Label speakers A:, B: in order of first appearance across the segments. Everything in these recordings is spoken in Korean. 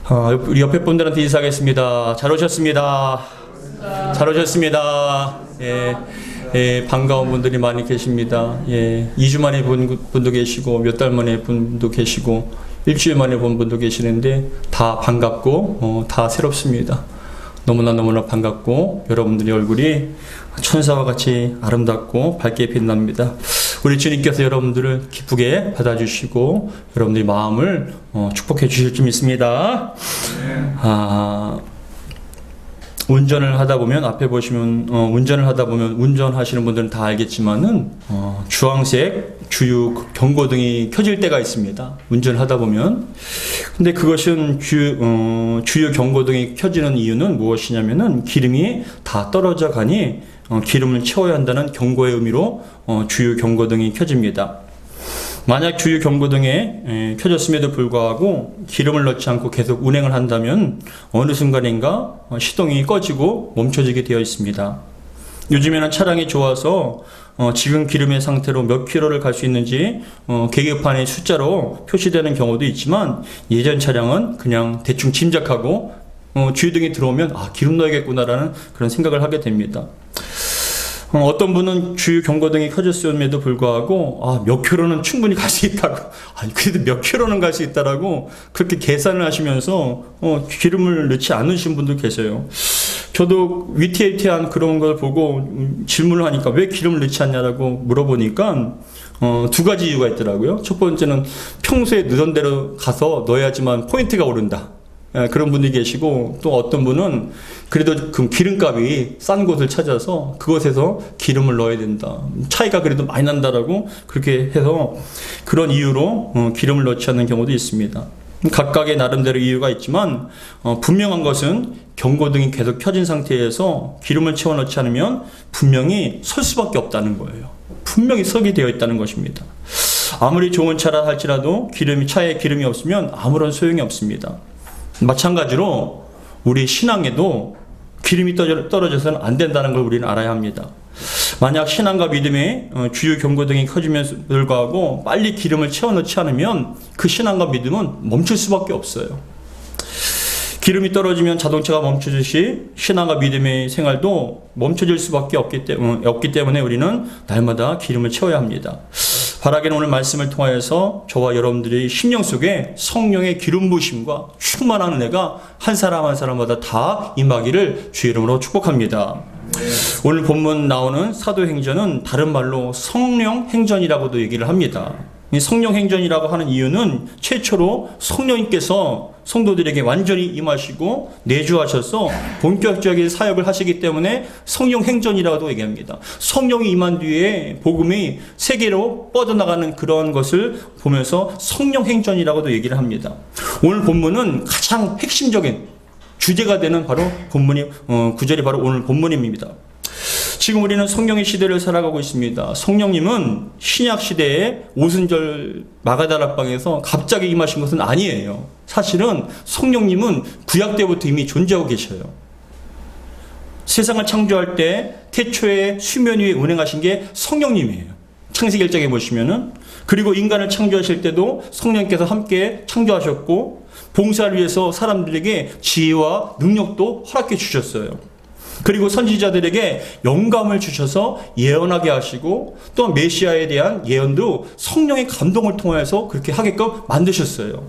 A: 우리 옆에 분들한테 인사하겠습니다. 잘 오셨습니다. 잘 오셨습니다. 반가운 분들이 많이 계십니다. 2주 만에 본 분도 계시고, 몇 달 만에 본 분도 계시고, 일주일 만에 본 분도 계시는데, 다 반갑고, 다 새롭습니다. 너무나 반갑고, 여러분들의 얼굴이 천사와 같이 아름답고 밝게 빛납니다. 우리 주님께서 여러분들을 기쁘게 받아주시고 여러분들의 마음을 축복해 주실 줄 믿습니다. 운전을 하다 보면 앞에 보시면 운전하시는 분들은 다 알겠지만은 주황색 주유 경고등이 켜질 때가 있습니다. 운전을 하다 보면. 근데 그것은 주유 경고등이 켜지는 이유는 무엇이냐면은 기름이 다 떨어져 가니 기름을 채워야 한다는 경고의 의미로 주유 경고등이 켜집니다. 만약 주유 경고등에 켜졌음에도 불구하고 기름을 넣지 않고 계속 운행을 한다면 어느 순간인가 시동이 꺼지고 멈춰지게 되어 있습니다. 요즘에는 차량이 좋아서 지금 기름의 상태로 몇 킬로를 갈 수 있는지 계기판의 숫자로 표시되는 경우도 있지만, 예전 차량은 그냥 대충 짐작하고 주유등이 들어오면 기름 넣어야겠구나라는 그런 생각을 하게 됩니다. 어떤 분은 주유 경고등이 켜졌음에도 불구하고 몇 킬로는 충분히 갈 수 있다고, 그래도 몇 킬로는 갈 수 있다라고 그렇게 계산을 하시면서 기름을 넣지 않으신 분도 계세요. 저도 위태위태한 그런 걸 보고 질문을 하니까 왜 기름을 넣지 않냐라고 물어보니까 두 가지 이유가 있더라고요. 첫 번째는 평소에 넣던 대로 가서 넣어야지만 포인트가 오른다. 그런 분이 계시고, 또 어떤 분은 그래도 그 기름값이 싼 곳을 찾아서 그곳에서 기름을 넣어야 된다. 차이가 그래도 많이 난다라고 그렇게 해서 그런 이유로 기름을 넣지 않는 경우도 있습니다. 각각의 나름대로 이유가 있지만 분명한 것은 경고등이 계속 켜진 상태에서 기름을 채워 넣지 않으면 분명히 설 수밖에 없다는 거예요. 분명히 서게 되어 있다는 것입니다. 아무리 좋은 차라 할지라도 차에 기름이 없으면 아무런 소용이 없습니다. 마찬가지로 우리 신앙에도 기름이 떨어져서는 안 된다는 걸 우리는 알아야 합니다. 만약 신앙과 믿음에 주유 경고등이 켜지면서 불구하고 빨리 기름을 채워 넣지 않으면 그 신앙과 믿음은 멈출 수밖에 없어요. 기름이 떨어지면 자동차가 멈추듯이 신앙과 믿음의 생활도 멈춰질 수밖에 없기 때문에 우리는 날마다 기름을 채워야 합니다. 바라기는 오늘 말씀을 통하여서 저와 여러분들의 심령 속에 성령의 기름 부으심과 충만한 은혜가 한 사람마다 다 임하기를 주의 이름으로 축복합니다. 오늘 본문 나오는 사도행전은 다른 말로 성령행전이라고도 얘기를 합니다. 이 성령행전이라고 하는 이유는 최초로 성령님께서 성도들에게 완전히 임하시고 내주하셔서 본격적인 사역을 하시기 때문에 성령행전이라고도 얘기합니다. 성령이 임한 뒤에 복음이 세계로 뻗어나가는 그런 것을 보면서 성령행전이라고도 얘기를 합니다. 오늘 본문은 가장 핵심적인 주제가 되는 바로 구절이 바로 오늘 본문입니다. 지금 우리는 성령의 시대를 살아가고 있습니다. 성령님은 신약 시대에 오순절 마가다락방에서 갑자기 임하신 것은 아니에요. 사실은 성령님은 구약 때부터 이미 존재하고 계셔요. 세상을 창조할 때 태초에 수면 위에 운행하신 게 성령님이에요. 창세기 1장에 보시면은. 그리고 인간을 창조하실 때도 성령께서 함께 창조하셨고, 봉사를 위해서 사람들에게 지혜와 능력도 허락해 주셨어요. 그리고 선지자들에게 영감을 주셔서 예언하게 하시고, 또 메시아에 대한 예언도 성령의 감동을 통해서 그렇게 하게끔 만드셨어요.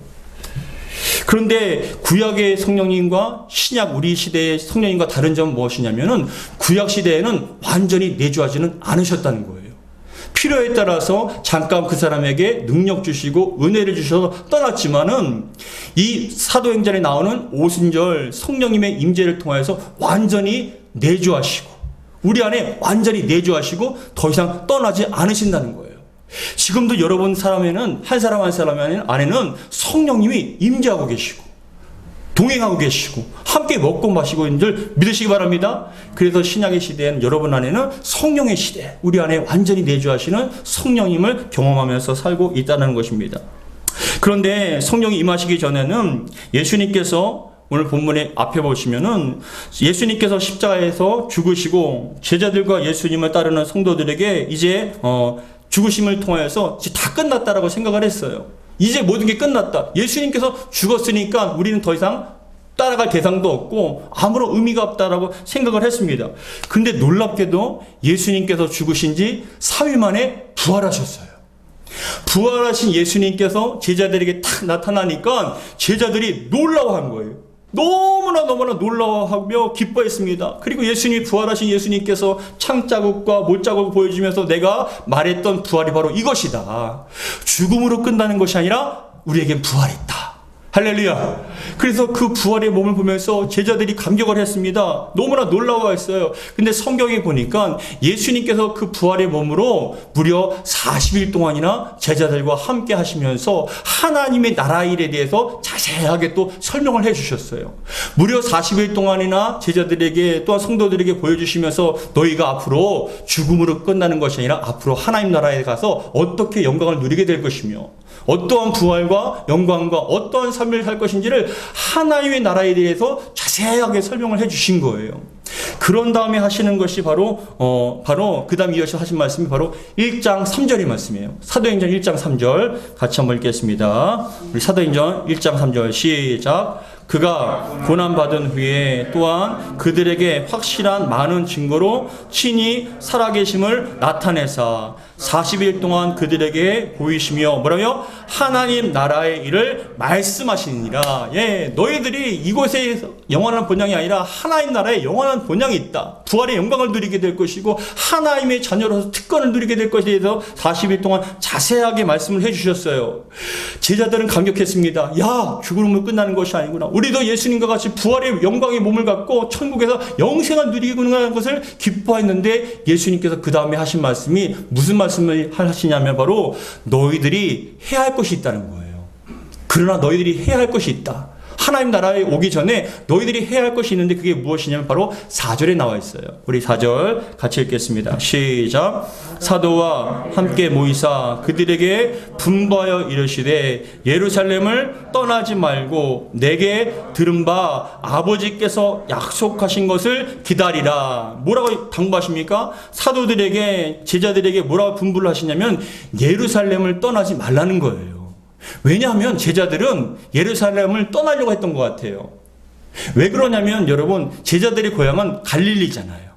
A: 그런데 구약의 성령님과 신약 우리 시대의 성령님과 다른 점은 무엇이냐면은, 구약 시대에는 완전히 내주하지는 않으셨다는 거예요. 필요에 따라서 잠깐 그 사람에게 능력 주시고 은혜를 주셔서 떠났지만은, 이 사도행전에 나오는 오순절 성령님의 임재를 통해서 완전히 내주하시고 우리 안에 완전히 내주하시고 더 이상 떠나지 않으신다는 거예요. 지금도 여러분 사람에는 한 사람 안에는 성령님이 임재하고 계시고 동행하고 계시고 함께 먹고 마시고 있는 줄 믿으시기 바랍니다. 그래서 신약의 시대에는 여러분 안에는 성령의 시대, 우리 안에 완전히 내주하시는 성령님을 경험하면서 살고 있다는 것입니다. 그런데 성령이 임하시기 전에는 예수님께서 오늘 본문의 앞에 보시면은 예수님께서 십자가에서 죽으시고 제자들과 예수님을 따르는 성도들에게 이제 죽으심을 통해서 이제 다 끝났다라고 생각을 했어요. 이제 모든 게 끝났다. 예수님께서 죽었으니까 우리는 더 이상 따라갈 대상도 없고 아무런 의미가 없다라고 생각을 했습니다. 근데 놀랍게도 예수님께서 죽으신 지 3일 만에 부활하셨어요. 부활하신 예수님께서 제자들에게 탁 나타나니까 제자들이 놀라워한 거예요. 너무나 놀라워하며 기뻐했습니다. 그리고 예수님이 부활하신 예수님께서 창자국과 못자국을 보여주면서 내가 말했던 부활이 바로 이것이다. 죽음으로 끝나는 것이 아니라 우리에겐 부활했다. 할렐루야. 그래서 그 부활의 몸을 보면서 제자들이 감격을 했습니다. 너무나 놀라워했어요. 근데 성경에 보니까 예수님께서 그 부활의 몸으로 무려 40일 동안이나 제자들과 함께 하시면서 하나님의 나라 일에 대해서 자세하게 또 설명을 해주셨어요. 무려 40일 동안이나 제자들에게 또한 성도들에게 보여주시면서 너희가 앞으로 죽음으로 끝나는 것이 아니라 앞으로 하나님 나라에 가서 어떻게 영광을 누리게 될 것이며 어떠한 부활과 영광과 어떠한 삶을 살 것인지를 하나님의 나라에 대해서 자세하게 설명을 해주신 거예요. 그런 다음에 하시는 것이 바로 그 다음 이어서 하신 말씀이 바로 1장 3절의 말씀이에요. 사도행전 1장 3절 같이 한번 읽겠습니다. 우리 사도행전 1장 3절 시작. 그가 고난받은 후에 또한 그들에게 확실한 많은 증거로 친히 살아계심을 나타내사 40일 동안 그들에게 보이시며 뭐라며? 하나님 나라의 일을 말씀하시니라. 예, 너희들이 이곳에 영원한 본향이 아니라 하나님 나라에 영원한 본향이 있다. 부활의 영광을 누리게 될 것이고 하나님의 자녀로서 특권을 누리게 될 것에 대해서 40일 동안 자세하게 말씀을 해주셨어요. 제자들은 감격했습니다. 야, 죽음으로 끝나는 것이 아니구나. 우리도 예수님과 같이 부활의 영광의 몸을 갖고 천국에서 영생을 누리겠구나 것을 기뻐했는데 예수님께서 그 다음에 하신 말씀이 무슨 말씀을 하시냐면 바로 너희들이 해야 할 것이 있다는 거예요. 그러나 너희들이 해야 할 것이 있다. 하나님 나라에 오기 전에 너희들이 해야 할 것이 있는데 그게 무엇이냐면 바로 4절에 나와 있어요. 우리 4절 같이 읽겠습니다. 시작. 사도와 함께 모이사 그들에게 분부하여 이르시되 예루살렘을 떠나지 말고 내게 들은 바 아버지께서 약속하신 것을 기다리라. 뭐라고 당부하십니까? 사도들에게 제자들에게 뭐라고 분부를 하시냐면 예루살렘을 떠나지 말라는 거예요. 왜냐하면 제자들은 예루살렘을 떠나려고 했던 것 같아요. 왜 그러냐면 여러분 제자들의 고향은 갈릴리잖아요.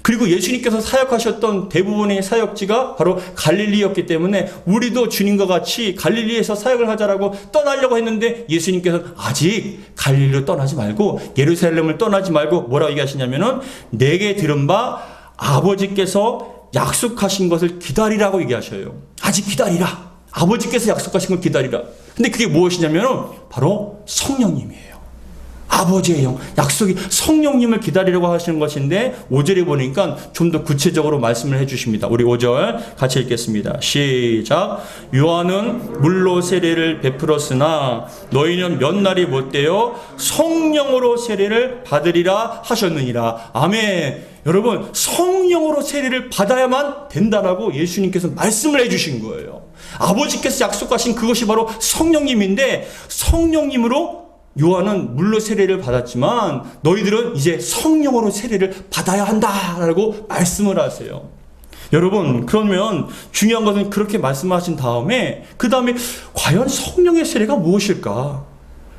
A: 그리고 예수님께서 사역하셨던 대부분의 사역지가 바로 갈릴리였기 때문에 우리도 주님과 같이 갈릴리에서 사역을 하자라고 떠나려고 했는데 예수님께서 아직 갈릴리로 떠나지 말고 예루살렘을 떠나지 말고 뭐라고 얘기하시냐면은 내게 들은 바 아버지께서 약속하신 것을 기다리라고 얘기하셔요. 아직 기다리라. 아버지께서 약속하신 걸 기다리라. 근데 그게 무엇이냐면 바로 성령님이에요. 아버지의 영, 약속이 성령님을 기다리라고 하시는 것인데 5절에 보니까 좀 더 구체적으로 말씀을 해주십니다. 우리 5절 같이 읽겠습니다. 시작. 요한은 물로 세례를 베풀었으나 너희는 몇 날이 못되어 성령으로 세례를 받으리라 하셨느니라. 아멘. 여러분 성령으로 세례를 받아야만 된다라고 예수님께서 말씀을 해주신 거예요. 아버지께서 약속하신 그것이 바로 성령님인데 성령님으로 요한은 물로 세례를 받았지만 너희들은 이제 성령으로 세례를 받아야 한다라고 말씀을 하세요. 여러분 그러면 중요한 것은 그렇게 말씀하신 다음에 그 다음에 과연 성령의 세례가 무엇일까?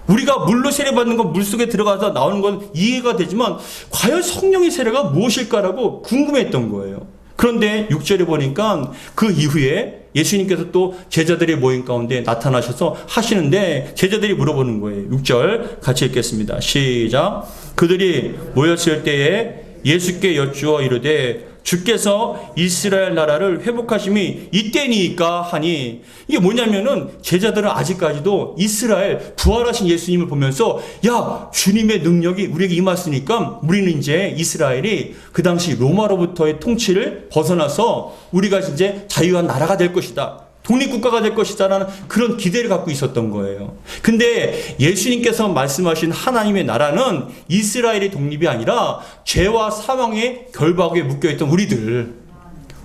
A: 우리가 물로 세례받는 건 물속에 들어가서 나오는 건 이해가 되지만 과연 성령의 세례가 무엇일까라고 궁금했던 거예요. 그런데 6절에 보니까 그 이후에 예수님께서 또 제자들의 모임 가운데 나타나셔서 하시는데 제자들이 물어보는 거예요. 6절 같이 읽겠습니다. 시작. 그들이 모였을 때에 예수께 여쭈어 이르되 주께서 이스라엘 나라를 회복하심이 이때니까 하니 이게 뭐냐면은 제자들은 아직까지도 이스라엘 부활하신 예수님을 보면서 야 주님의 능력이 우리에게 임했으니까 우리는 이제 이스라엘이 그 당시 로마로부터의 통치를 벗어나서 우리가 이제 자유한 나라가 될 것이다. 독립국가가 될 것이다라는 그런 기대를 갖고 있었던 거예요. 근데 예수님께서 말씀하신 하나님의 나라는 이스라엘의 독립이 아니라 죄와 사망의 결박에 묶여있던 우리들,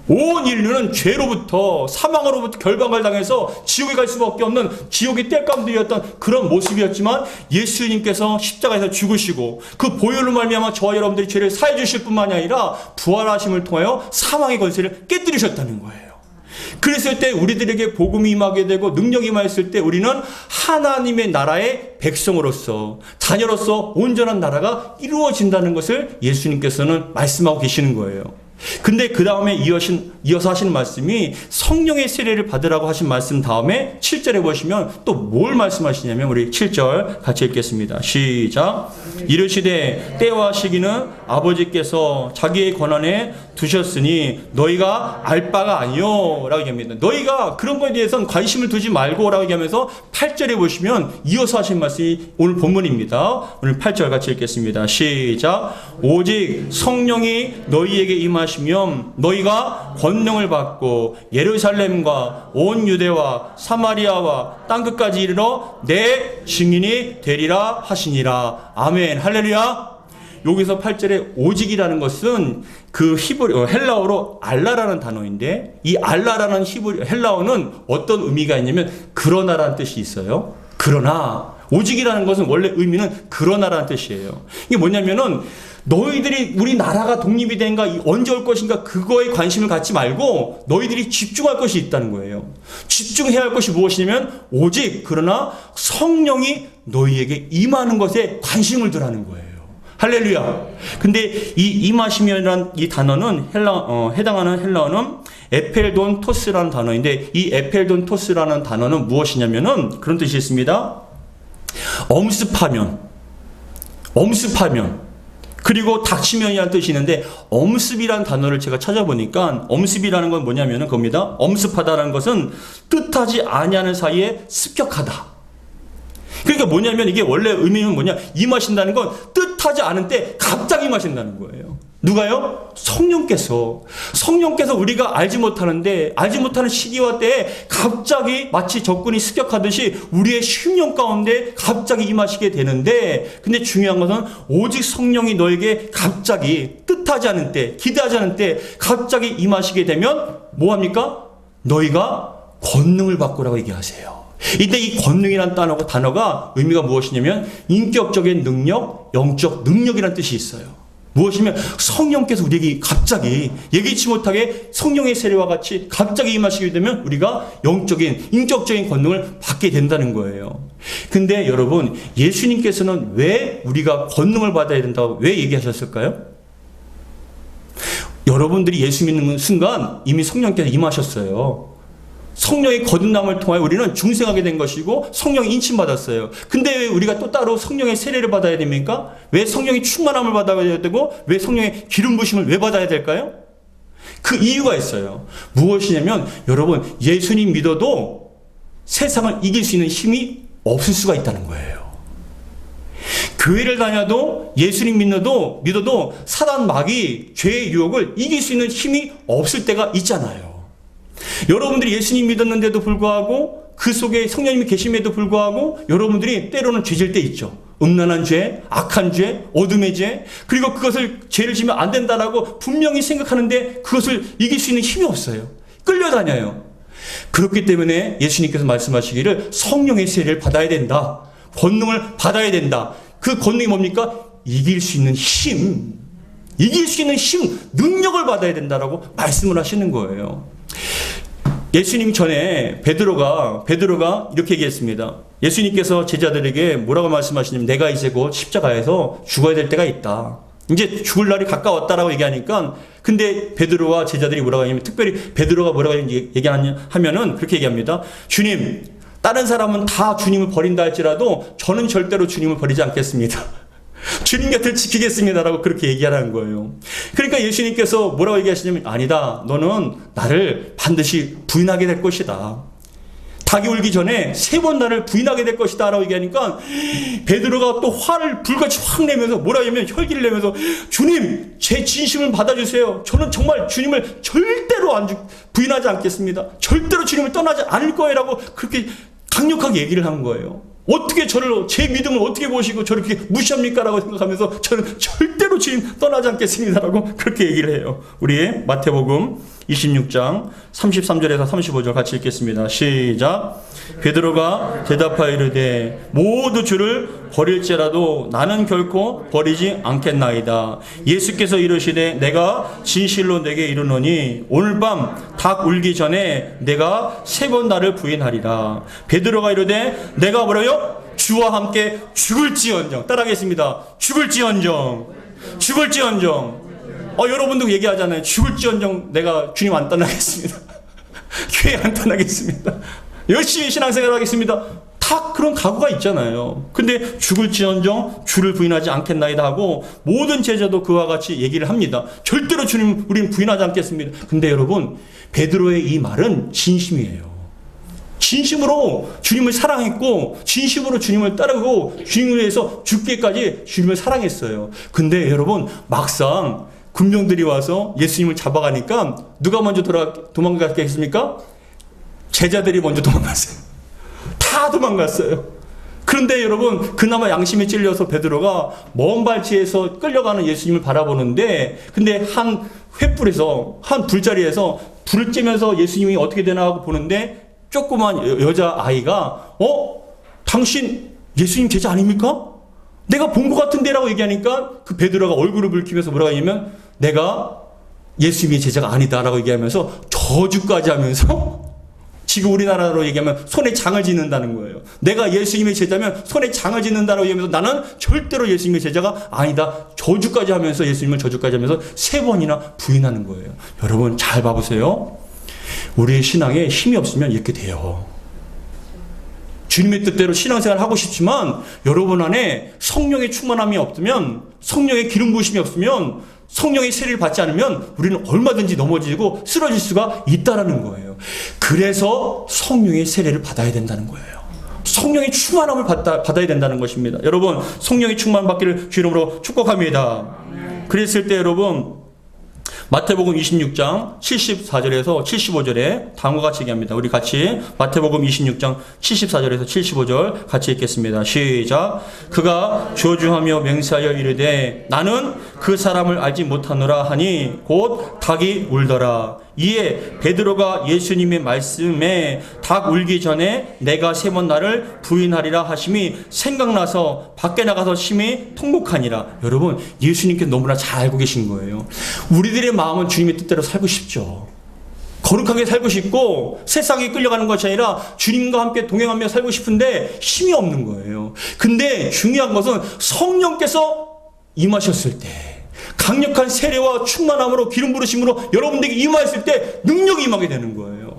A: 온 인류는 죄로부터 사망으로부터 결박을 당해서 지옥에 갈 수밖에 없는 지옥의 땔감들이었던 그런 모습이었지만 예수님께서 십자가에서 죽으시고 그 보혈로 말미암아 저와 여러분들이 죄를 사해 주실 뿐만이 아니라 부활하심을 통하여 사망의 권세를 깨뜨리셨다는 거예요. 그랬을 때 우리들에게 복음이 임하게 되고 능력이 임하였을 때 우리는 하나님의 나라의 백성으로서 자녀로서 온전한 나라가 이루어진다는 것을 예수님께서는 말씀하고 계시는 거예요. 근데 그 다음에 이어서 하시는 말씀이 성령의 세례를 받으라고 하신 말씀 다음에 7절에 보시면 또 뭘 말씀하시냐면 우리 7절 같이 읽겠습니다. 시작. 이르시되 때와 시기는 아버지께서 자기의 권한에 두셨으니 너희가 알 바가 아니요 라고 얘기합니다. 너희가 그런 거에 대해서는 관심을 두지 말고 라고 얘기하면서 8절에 보시면 이어서 하신 말씀이 오늘 본문입니다. 오늘 8절 같이 읽겠습니다. 시작. 오직 성령이 너희에게 임하시면 너희가 권능을 받고 예루살렘과 온 유대와 사마리아와 땅끝까지 이르러 내 증인이 되리라 하시니라. 아멘. 할렐루야. 여기서 8절에 오직이라는 것은 그 헬라어로 알라라는 단어인데 이 알라라는 헬라어는 어떤 의미가 있냐면 그러나라는 뜻이 있어요. 그러나 오직이라는 것은 원래 의미는 그러나라는 뜻이에요. 이게 뭐냐면은 너희들이 우리 나라가 독립이 된가 언제 올 것인가 그거에 관심을 갖지 말고 너희들이 집중할 것이 있다는 거예요. 집중해야 할 것이 무엇이냐면 오직 그러나 성령이 너희에게 임하는 것에 관심을 두라는 거예요. 할렐루야. 근데 이 임하시면이라는 이 단어는 해당하는 헬라어는 에펠돈 토스라는 단어인데 이 에펠돈 토스라는 단어는 무엇이냐면은 그런 뜻이 있습니다. 엄습하면 그리고 닥치면이라는 뜻이 있는데 엄습이라는 단어를 제가 찾아보니까 엄습이라는 건 뭐냐면은 겁니다. 엄습하다라는 것은 뜻하지 아니하는 사이에 습격하다. 그러니까 뭐냐면 이게 원래 의미는 뭐냐? 임하신다는 건 뜻하지 않은 때 갑자기 임하신다는 거예요. 누가요? 성령께서 우리가 알지 못하는 시기와 때에 갑자기 마치 적군이 습격하듯이 우리의 심령 가운데 갑자기 임하시게 되는데 근데 중요한 것은 오직 성령이 너에게 갑자기 뜻하지 않은 때 기대하지 않은 때 갑자기 임하시게 되면 뭐합니까? 너희가 권능을 받고라고 얘기하세요. 이때 이 권능이라는 단어가 의미가 무엇이냐면 인격적인 능력, 영적 능력이라는 뜻이 있어요. 무엇이면 성령께서 우리에게 갑자기 예기치 못하게 성령의 세례와 같이 갑자기 임하시게 되면 우리가 영적인 인격적인 권능을 받게 된다는 거예요. 근데 여러분 예수님께서는 왜 우리가 권능을 받아야 된다고 왜 얘기하셨을까요? 여러분들이 예수 믿는 순간 이미 성령께서 임하셨어요. 성령의 거듭남을 통하여 우리는 중생하게 된 것이고 성령이 인침받았어요. 근데 왜 우리가 또 따로 성령의 세례를 받아야 됩니까? 왜 성령의 충만함을 받아야 되고 왜 성령의 기름 부심을 왜 받아야 될까요? 그 이유가 있어요. 무엇이냐면 여러분 예수님 믿어도 세상을 이길 수 있는 힘이 없을 수가 있다는 거예요. 교회를 다녀도 예수님 믿어도 사단 마귀 죄의 유혹을 이길 수 있는 힘이 없을 때가 있잖아요. 여러분들이 예수님 믿었는데도 불구하고 그 속에 성령님이 계심에도 불구하고 여러분들이 때로는 죄질 때 있죠. 음란한 죄, 악한 죄, 어둠의 죄 그리고 그것을 죄를 지면 안 된다라고 분명히 생각하는데 그것을 이길 수 있는 힘이 없어요. 끌려다녀요. 그렇기 때문에 예수님께서 말씀하시기를 성령의 세례를 받아야 된다. 권능을 받아야 된다. 그 권능이 뭡니까? 이길 수 있는 힘, 능력을 받아야 된다라고 말씀을 하시는 거예요. 예수님 전에 베드로가 이렇게 얘기했습니다. 예수님께서 제자들에게 뭐라고 말씀하시냐면 내가 이제 곧 십자가에서 죽어야 될 때가 있다. 이제 죽을 날이 가까웠다라고 얘기하니까 근데 베드로와 제자들이 뭐라고 하냐면 특별히 베드로가 뭐라고 얘기하냐면은 그렇게 얘기합니다. 주님, 다른 사람은 다 주님을 버린다 할지라도 저는 절대로 주님을 버리지 않겠습니다. 주님 곁을 지키겠습니다라고 그렇게 얘기하라는 거예요. 그러니까 예수님께서 뭐라고 얘기하시냐면 아니다. 너는 나를 반드시 부인하게 될 것이다. 닭이 울기 전에 3번 나를 부인하게 될 것이다 라고 얘기하니까 베드로가 또 화를 불같이 확 내면서 뭐라고 하냐면 혈기를 내면서 주님 제 진심을 받아주세요. 저는 정말 주님을 절대로 부인하지 않겠습니다. 절대로 주님을 떠나지 않을 거예요 라고 그렇게 강력하게 얘기를 한 거예요. 어떻게 제 믿음을 어떻게 보시고 저렇게 무시합니까? 라고 생각하면서 저는 절대로 주님 떠나지 않겠습니다. 라고 그렇게 얘기를 해요. 우리 마태복음 26장 33절에서 35절 같이 읽겠습니다. 시작. 베드로가 대답하여 이르되 모두 주를 버릴지라도 나는 결코 버리지 않겠나이다. 예수께서 이르시되 내가 진실로 내게 이르노니 오늘 밤 닭 울기 전에 내가 3번 나를 부인하리라. 베드로가 이르되 내가 뭐라요? 주와 함께 죽을지언정. 따라하겠습니다. 죽을지언정. 여러분도 얘기하잖아요. 죽을지언정 내가 주님 안 떠나겠습니다. 교회 안 떠나겠습니다. 열심히 신앙생활 하겠습니다. 다 그런 각오가 있잖아요. 근데 죽을지언정 주를 부인하지 않겠나이다 하고 모든 제자도 그와 같이 얘기를 합니다. 절대로 주님 우리는 부인하지 않겠습니다. 근데 여러분 베드로의 이 말은 진심이에요. 진심으로 주님을 사랑했고 진심으로 주님을 따르고 주님을 위해서 죽기까지 주님을 사랑했어요. 근데 여러분 막상 군병들이 와서 예수님을 잡아가니까 누가 먼저 도망갔겠습니까? 제자들이 먼저 도망갔어요. 다 도망갔어요. 그런데 여러분 그나마 양심에 찔려서 베드로가 먼 발치에서 끌려가는 예수님을 바라보는데 근데 한 횃불에서 한 불자리에서 불을 쬐면서 예수님이 어떻게 되나 하고 보는데 조그만 여자아이가 당신 예수님 제자 아닙니까? 내가 본 것 같은데 라고 얘기하니까 그 베드로가 얼굴을 붉히면서 뭐라고 하냐면 내가 예수님의 제자가 아니다 라고 얘기하면서 저주까지 하면서 지금 우리나라로 얘기하면 손에 장을 짓는다는 거예요. 내가 예수님의 제자면 손에 장을 짓는다라고 얘기하면서 나는 절대로 예수님의 제자가 아니다. 저주까지 하면서 예수님을 저주까지 하면서 3번이나 부인하는 거예요. 여러분 잘 봐보세요. 우리의 신앙에 힘이 없으면 이렇게 돼요. 주님의 뜻대로 신앙생활을 하고 싶지만 여러분 안에 성령의 충만함이 없으면 성령의 기름 부으심이 없으면 성령의 세례를 받지 않으면 우리는 얼마든지 넘어지고 쓰러질 수가 있다라는 거예요. 그래서 성령의 세례를 받아야 된다는 거예요. 성령의 충만함을 받아야 된다는 것입니다. 여러분 성령의 충만 받기를 주 이름으로 축복합니다. 그랬을 때 여러분 마태복음 26장 74절에서 75절에 다음과 같이 얘기합니다. 우리 같이 마태복음 26장 74절에서 75절 같이 읽겠습니다. 시작. 그가 조주하며 맹세하여 이르되 나는 그 사람을 알지 못하노라 하니 곧 닭이 울더라. 이에 베드로가 예수님의 말씀에 닭 울기 전에 내가 3번 나를 부인하리라 하심이 생각나서 밖에 나가서 심히 통곡하니라. 여러분 예수님께 너무나 잘 알고 계신 거예요. 우리들의 마음은 주님의 뜻대로 살고 싶죠. 거룩하게 살고 싶고 세상에 끌려가는 것이 아니라 주님과 함께 동행하며 살고 싶은데 힘이 없는 거예요. 근데 중요한 것은 성령께서 임하셨을 때 강력한 세례와 충만함으로 기름 부으심으로 여러분들에게 임하였을 때 능력이 임하게 되는 거예요.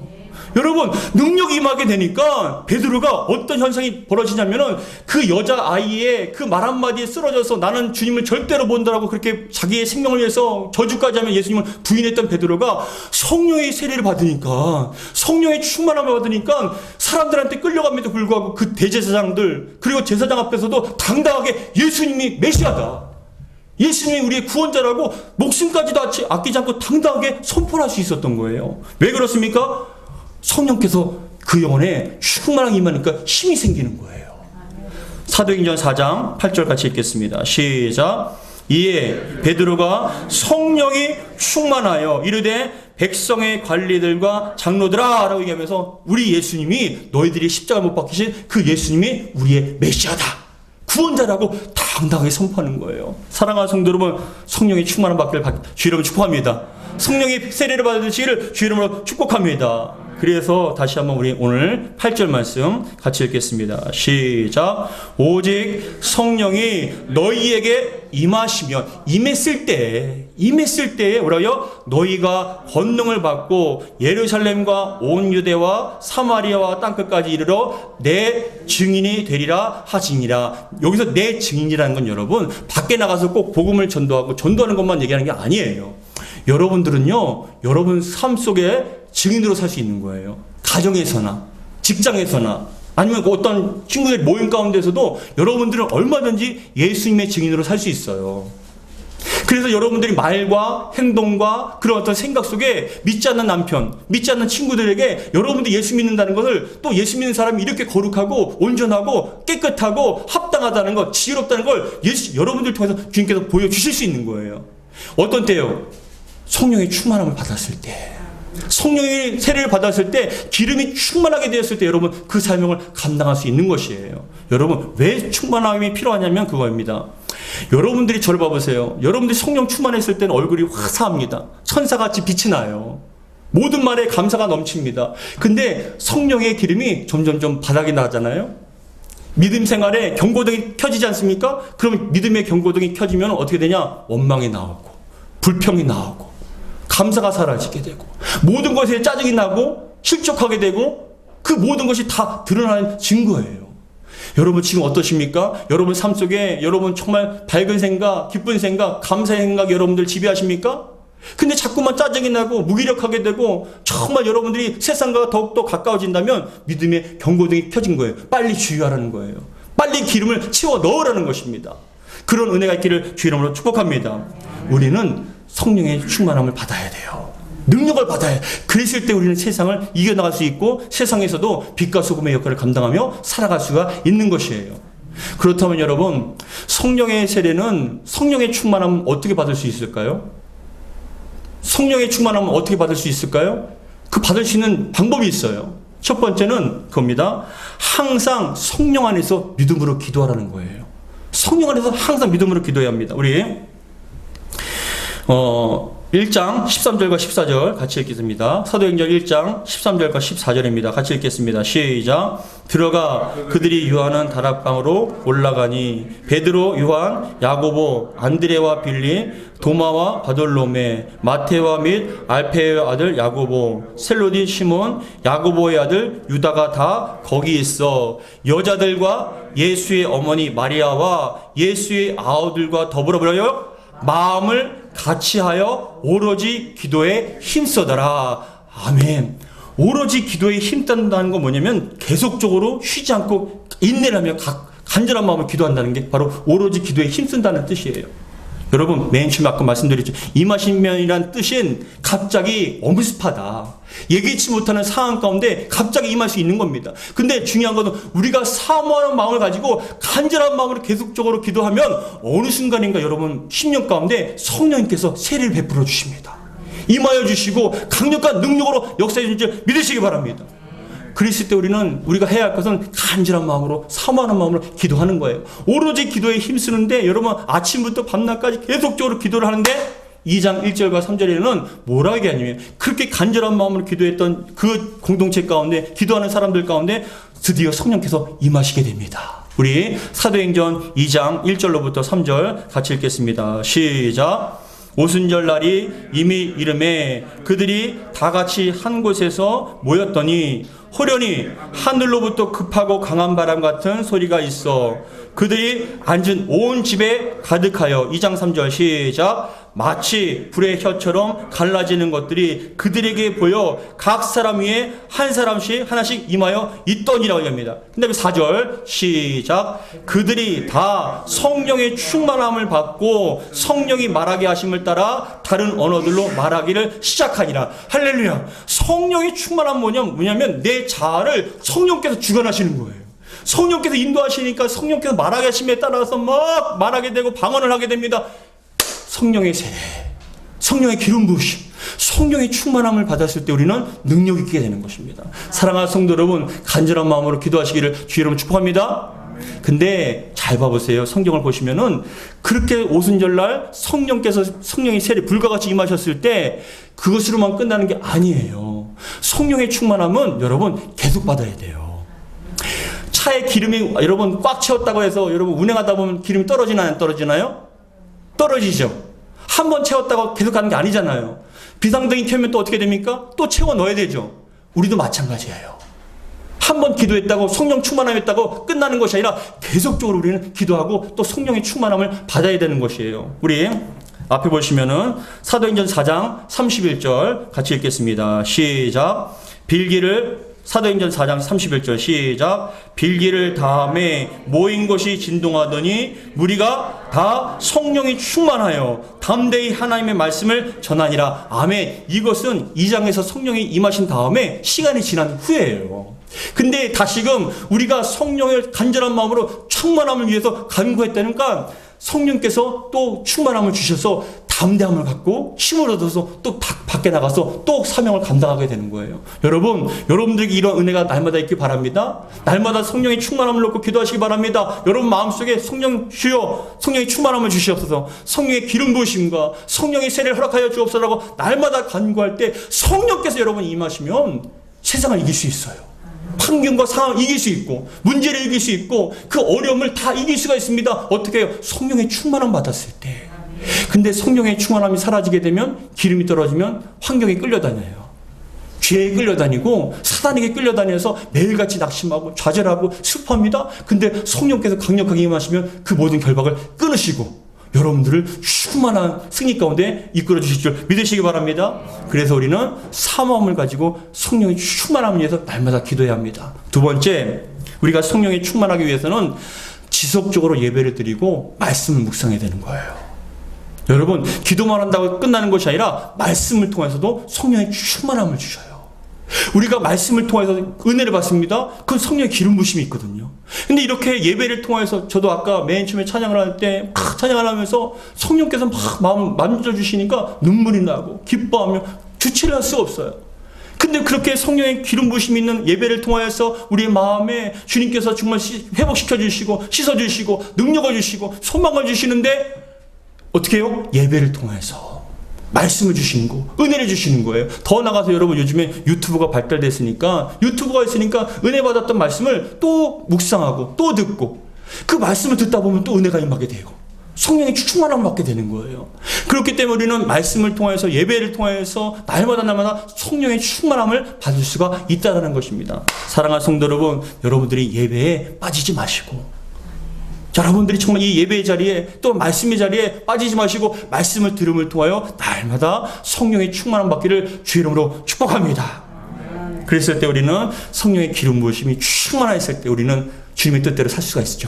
A: 여러분 능력이 임하게 되니까 베드로가 어떤 현상이 벌어지냐면은 그 여자아이의 그 말 한마디에 쓰러져서 나는 주님을 절대로 본다라고 그렇게 자기의 생명을 위해서 저주까지 하면 예수님을 부인했던 베드로가 성령의 세례를 받으니까 성령의 충만함을 받으니까 사람들한테 끌려감에도 불구하고 그 대제사장들 그리고 제사장 앞에서도 당당하게 예수님이 메시아다, 예수님이 우리의 구원자라고 목숨까지도 아끼지 않고 당당하게 선포할 수 있었던 거예요. 왜 그렇습니까? 성령께서 그 영혼에 충만하게 임하니까 힘이 생기는 거예요. 사도행전 4장 8절 같이 읽겠습니다. 시작. 이에 베드로가 성령이 충만하여 이르되 백성의 관리들과 장로들아 라고 얘기하면서 우리 예수님이 너희들이 십자가 못 박히신 그 예수님이 우리의 메시아다, 구원자라고 당당하게 선포하는 거예요. 사랑하는 성도 여러분, 성령의 충만한 받기를 주 이름으로 축복합니다. 성령의 세례를 받으시기를 주 이름으로 축복합니다. 그래서 다시 한번 우리 오늘 8절 말씀 같이 읽겠습니다. 시작. 오직 성령이 너희에게 임했을 때에 뭐라고요? 너희가 권능을 받고 예루살렘과 온 유대와 사마리아와 땅끝까지 이르러 내 증인이 되리라 하시니라. 여기서 내 증인이라는 건 여러분 밖에 나가서 꼭 복음을 전도하는 것만 얘기하는 게 아니에요. 여러분들은요, 여러분 삶 속에 증인으로 살 수 있는 거예요. 가정에서나 직장에서나 아니면 어떤 친구들 모임 가운데서도 여러분들은 얼마든지 예수님의 증인으로 살 수 있어요. 그래서 여러분들이 말과 행동과 그런 어떤 생각 속에 믿지 않는 남편, 믿지 않는 친구들에게 여러분들이 예수 믿는다는 것을, 또 예수 믿는 사람이 이렇게 거룩하고 온전하고 깨끗하고 합당하다는 것, 지혜롭다는 걸 여러분들 통해서 주님께서 보여주실 수 있는 거예요. 어떤 때요? 성령의 충만함을 받았을 때. 성령의 세례를 받았을 때 기름이 충만하게 되었을 때 여러분 그 사명을 감당할 수 있는 것이에요. 여러분 왜 충만함이 필요하냐면 그거입니다. 여러분들이 저를 봐보세요. 여러분들이 성령 충만했을 때는 얼굴이 화사합니다. 천사같이 빛이 나요. 모든 말에 감사가 넘칩니다. 근데 성령의 기름이 점점점 바닥이 나잖아요. 믿음 생활에 경고등이 켜지지 않습니까? 그럼 믿음의 경고등이 켜지면 어떻게 되냐? 원망이 나오고 불평이 나오고 감사가 사라지게 되고 모든 것에 짜증이 나고 실족하게 되고 그 모든 것이 다 드러나는 증거예요. 여러분 지금 어떠십니까? 여러분 삶 속에 여러분 정말 밝은 생각, 기쁜 생각, 감사의 생각 여러분들 지배하십니까? 근데 자꾸만 짜증이 나고 무기력하게 되고 정말 여러분들이 세상과 더욱더 가까워진다면 믿음의 경고등이 켜진 거예요. 빨리 주의하라는 거예요. 빨리 기름을 채워 넣으라는 것입니다. 그런 은혜가 있기를 주의 이름으로 축복합니다. 우리는 성령의 충만함을 받아야 돼요. 능력을 받아야 해요. 그랬을 때 우리는 세상을 이겨나갈 수 있고 세상에서도 빛과 소금의 역할을 감당하며 살아갈 수가 있는 것이에요. 그렇다면 여러분 성령의 세례는 성령의 충만함은 어떻게 받을 수 있을까요? 성령의 충만함은 어떻게 받을 수 있을까요? 그 받을 수 있는 방법이 있어요. 첫 번째는 그겁니다. 항상 성령 안에서 믿음으로 기도하라는 거예요. 성령 안에서 항상 믿음으로 기도해야 합니다. 우리 1장 13절과 14절 같이 읽겠습니다. 사도행전 1장 13절과 14절입니다. 같이 읽겠습니다. 시작. 들어가 그들이 유하는 다락방으로 올라가니 베드로, 요한, 야고보, 안드레와 빌리, 도마와 바돌로메, 마테와 및 알페의 아들 야고보, 셀로디 시몬, 야고보의 아들 유다가 다 거기 있어 여자들과 예수의 어머니 마리아와 예수의 아우들과 더불어 버려요 마음을 같이하여 오로지 기도에 힘써더라. 아멘. 오로지 기도에 힘쓴다는 건 뭐냐면 계속적으로 쉬지 않고 인내를 하며 간절한 마음으로 기도한다는 게 바로 오로지 기도에 힘쓴다는 뜻이에요. 여러분 맨 처음에 아까 말씀드렸죠. 임하시면이란 뜻은 갑자기 엄습하다. 예기치 못하는 상황 가운데 갑자기 임할 수 있는 겁니다. 근데 중요한 것은 우리가 사모하는 마음을 가지고 간절한 마음으로 계속적으로 기도하면 어느 순간인가 여러분 10년 가운데 성령님께서 세례를 베풀어 주십니다. 임하여 주시고 강력한 능력으로 역사해 주실 줄 믿으시기 바랍니다. 그랬을 때 우리가 해야 할 것은 간절한 마음으로 사모하는 마음으로 기도하는 거예요. 오로지 기도에 힘쓰는데 여러분 아침부터 밤낮까지 계속적으로 기도를 하는데 2장 1절과 3절에는 뭐라고 얘기하냐면 그렇게 간절한 마음으로 기도했던 그 공동체 가운데 기도하는 사람들 가운데 드디어 성령께서 임하시게 됩니다. 우리 사도행전 2장 1절로부터 3절 같이 읽겠습니다. 시작. 오순절 날이 이미 이름에 그들이 다 같이 한 곳에서 모였더니 호련히 하늘로부터 급하고 강한 바람 같은 소리가 있어 그들이 앉은 온 집에 가득하여 2장 3절 시작. 마치 불의 혀처럼 갈라지는 것들이 그들에게 보여 각 사람 위에 한 사람씩 하나씩 임하여 있더니라고 합니다. 그 다음에 4절 시작. 그들이 다 성령의 충만함을 받고 성령이 말하게 하심을 따라 다른 언어들로 말하기를 시작하니라. 할렐루야. 성령의 충만함은 뭐냐면 내 자아를 성령께서 주관하시는 거예요. 성령께서 인도하시니까 성령께서 말하게 하심에 따라서 막 말하게 되고 방언을 하게 됩니다. 성령의 세례, 성령의 기름 부으심, 성령의 충만함을 받았을 때 우리는 능력 있게 되는 것입니다. 사랑하는 성도 여러분, 간절한 마음으로 기도하시기를 주의 이름으로 축복합니다. 근데 잘 봐보세요. 성경을 보시면은 그렇게 오순절날 성령의 세례 불과 같이 임하셨을 때 그것으로만 끝나는 게 아니에요. 성령의 충만함은 여러분 계속 받아야 돼요. 차에 기름이 여러분 꽉 채웠다고 해서 여러분 운행하다 보면 기름이 떨어지나요? 안 떨어지나요? 떨어지죠. 한 번 채웠다고 계속 가는 게 아니잖아요. 비상등이 켜면 또 어떻게 됩니까? 또 채워 넣어야 되죠. 우리도 마찬가지예요. 한 번 기도했다고 성령 충만함했다고 끝나는 것이 아니라 계속적으로 우리는 기도하고 또 성령의 충만함을 받아야 되는 것이에요. 우리 앞에 보시면은 사도행전 4장 31절 같이 읽겠습니다. 시작. 사도행전 4장 31절 시작. 빌기를 다음에 모인 것이 진동하더니 무리가 다 성령이 충만하여 담대히 하나님의 말씀을 전하니라. 아멘. 이것은 2장에서 성령이 임하신 다음에 시간이 지난 후예요. 근데 다시금 우리가 성령을 간절한 마음으로 충만함을 위해서 간구했다니까 성령께서 또 충만함을 주셔서 담대함을 갖고 힘을 얻어서 또 밖에 나가서 또 사명을 감당하게 되는 거예요. 여러분, 여러분들에게 이런 은혜가 날마다 있기 바랍니다. 날마다 성령의 충만함을 놓고 기도하시기 바랍니다. 여러분 마음속에 성령 주여, 성령의 충만함을 주시옵소서, 성령의 기름 부으심과 성령의 세례를 허락하여 주옵소서라고 날마다 간구할 때 성령께서 여러분 임하시면 세상을 이길 수 있어요. 환경과 상황을 이길 수 있고 문제를 이길 수 있고 그 어려움을 다 이길 수가 있습니다. 어떻게 해요? 성령의 충만함 받았을 때. 근데 성령의 충만함이 사라지게 되면, 기름이 떨어지면 환경에 끌려다녀요. 죄에 끌려다니고 사단에게 끌려다녀서 매일같이 낙심하고 좌절하고 슬퍼합니다. 근데 성령께서 강력하게 임하시면 그 모든 결박을 끊으시고 여러분들을 충만한 승리 가운데 이끌어 주실 줄 믿으시기 바랍니다. 그래서 우리는 사모함을 가지고 성령의 충만함을 위해서 날마다 기도해야 합니다. 두 번째, 우리가 성령에 충만하기 위해서는 지속적으로 예배를 드리고 말씀을 묵상해야 되는 거예요. 여러분, 기도만 한다고 끝나는 것이 아니라 말씀을 통해서도 성령의 충만함을 주셔요. 우리가 말씀을 통해서 은혜를 받습니다. 그건 성령의 기름 부심이 있거든요. 근데 이렇게 예배를 통해서, 저도 아까 맨 처음에 찬양을 할 때 막 찬양을 하면서 성령께서 막 마음을 만져주시니까 눈물이 나고 기뻐하며 주체를 할 수가 없어요. 근데 그렇게 성령의 기름 부심이 있는 예배를 통하여서 우리의 마음에 주님께서 정말 회복시켜 주시고 씻어 주시고 능력을 주시고 소망을 주시는데 어떻게 해요? 예배를 통해서 말씀을 주시는 거, 은혜를 주시는 거예요. 더 나가서 여러분, 요즘에 유튜브가 발달됐으니까, 유튜브가 있으니까 은혜 받았던 말씀을 또 묵상하고 또 듣고, 그 말씀을 듣다 보면 또 은혜가 임하게 되고 성령의 충만함을 받게 되는 거예요. 그렇기 때문에 우리는 말씀을 통해서, 예배를 통해서 날마다 성령의 충만함을 받을 수가 있다는 것입니다. 사랑하는 성도 여러분, 여러분들이 예배에 빠지지 마시고, 여러분들이 정말 이 예배의 자리에, 또 말씀의 자리에 빠지지 마시고 말씀을 들음을 통하여 날마다 성령의 충만함 받기를 주의 이름으로 축복합니다. 그랬을 때 우리는 성령의 기름 부으심이 충만했을 때 우리는 주님의 뜻대로 살 수가 있죠.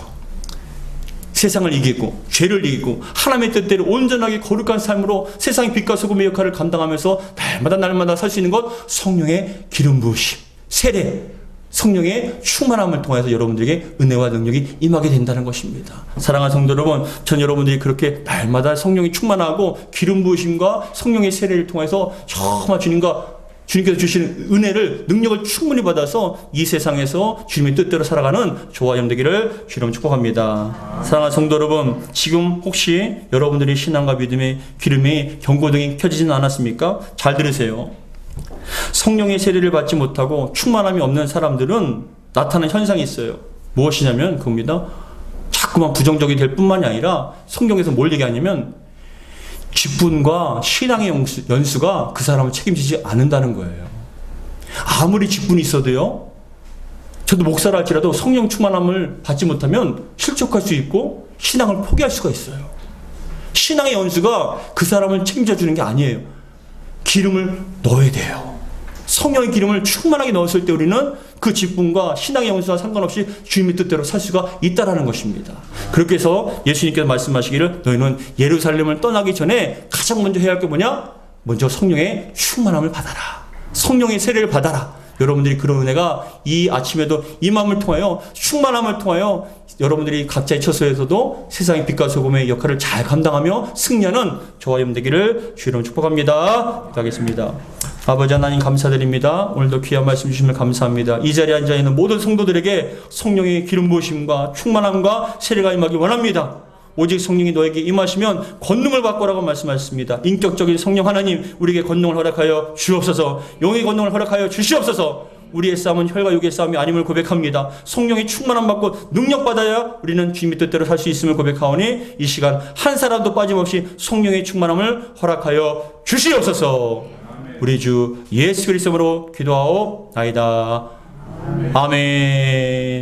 A: 세상을 이기고 죄를 이기고 하나님의 뜻대로 온전하게 거룩한 삶으로 세상의 빛과 소금의 역할을 감당하면서 날마다 살 수 있는 것, 성령의 기름 부으심, 세례, 성령의 충만함을 통해서 여러분들에게 은혜와 능력이 임하게 된다는 것입니다. 사랑하는 성도 여러분, 전 여러분들이 그렇게 날마다 성령이 충만하고 기름 부으심과 성령의 세례를 통해서 정말 주님께서 주시는 은혜를, 능력을 충분히 받아서 이 세상에서 주님의 뜻대로 살아가는 저와 여러분 되기를 주님 축복합니다. 사랑하는 성도 여러분, 지금 혹시 여러분들의 신앙과 믿음의 기름이 경고등이 켜지지는 않았습니까? 잘 들으세요. 성령의 세례를 받지 못하고 충만함이 없는 사람들은 나타나는 현상이 있어요. 무엇이냐면 그겁니다. 자꾸만 부정적이 될 뿐만이 아니라 성경에서 뭘 얘기하냐면 직분과 신앙의 연수가 그 사람을 책임지지 않는다는 거예요. 아무리 직분이 있어도요, 저도 목사를 할지라도 성령 충만함을 받지 못하면 실족할 수 있고 신앙을 포기할 수가 있어요. 신앙의 연수가 그 사람을 책임져 주는 게 아니에요. 기름을 넣어야 돼요. 성령의 기름을 충만하게 넣었을 때 우리는 그 직분과 신앙의 연수와 상관없이 주님의 뜻대로 살 수가 있다라는 것입니다. 그렇게 해서 예수님께서 말씀하시기를, 너희는 예루살렘을 떠나기 전에 가장 먼저 해야 할 게 뭐냐? 먼저 성령의 충만함을 받아라. 성령의 세례를 받아라. 여러분들이 그런 은혜가 이 아침에도 이 마음을 통하여, 충만함을 통하여 여러분들이 각자의 처소에서도 세상의 빛과 소금의 역할을 잘 감당하며 승리하는 저와 여러분 되기를 주님으로 축복합니다. 기도하겠습니다. 아버지 하나님 감사드립니다. 오늘도 귀한 말씀 주시면 감사합니다. 이 자리에 앉아 있는 모든 성도들에게 성령의 기름 부으심과 충만함과 세례가 임하기 원합니다. 오직 성령이 너에게 임하시면 권능을 받고라고 말씀하셨습니다. 인격적인 성령 하나님, 우리에게 권능을 허락하여 주옵소서. 영의 권능을 허락하여 주시옵소서. 우리의 싸움은 혈과 육의 싸움이 아님을 고백합니다. 성령의 충만함 받고 능력 받아야 우리는 주님의 뜻대로 살 수 있음을 고백하오니 이 시간 한 사람도 빠짐없이 성령의 충만함을 허락하여 주시옵소서. 우리 주 예수 그리스도로 기도하옵나이다. 아멘.